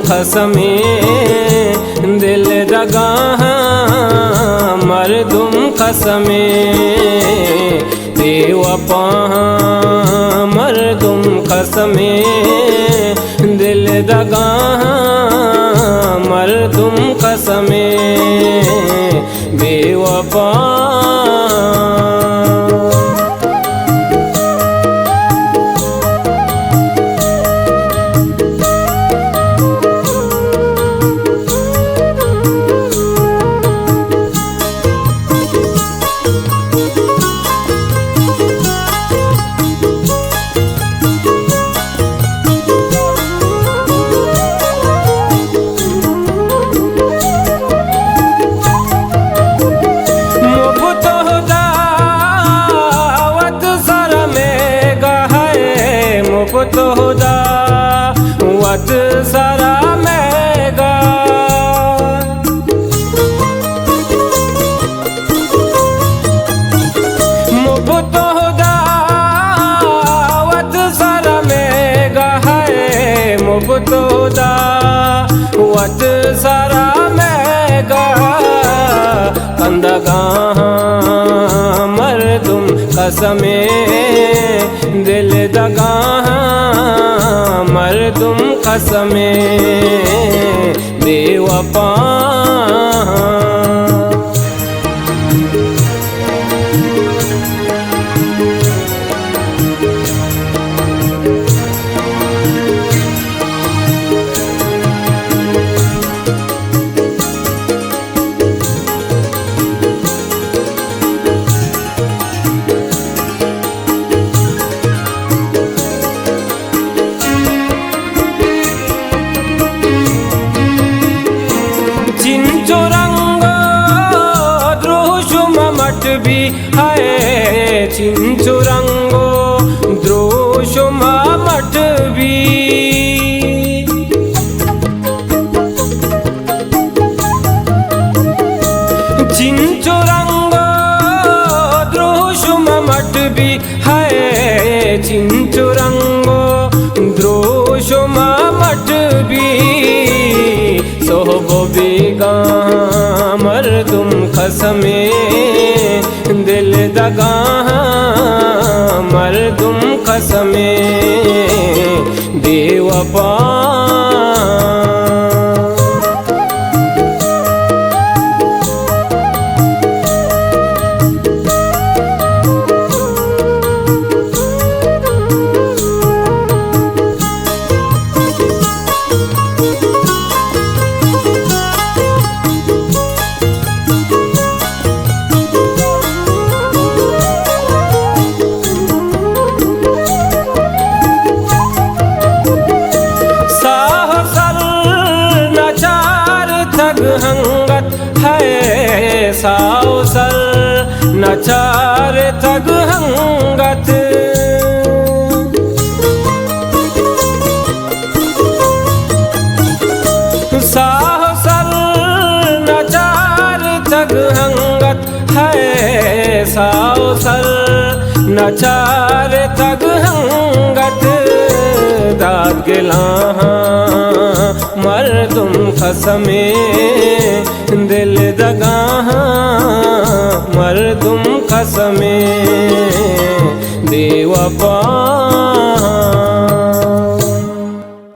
खसमे दिल दगा मर्दुम खसमे बेवफा मर्दुम खसमे दिल दगा मर्दुम खसमे बेवफा। वत सारा मेगा मुफ्त दावत सारा मेगा है मुफ्त दावत सारा मेगा कंदगा मर्दुम कसमे दिल दगा मर्दुम खसमे बेवफा। भी है चिंचुरंगो द्रोशुमा मठ भी चिंचुरंगो द्रोशुमा मठ भी है चिंचुरंगो द्रोशुमा मठ भी सोहबो बेगा मर्दुम खसमे दिल दगा मर्दुम खसमे बेवफा। हंगत है साउसर नचार थग हंगत साउसर नचार थग हंगत है साउसर नचार थग हंगत दागला मर्दुम खसमे दिल दगा मर्दुम खसमे बेवफा।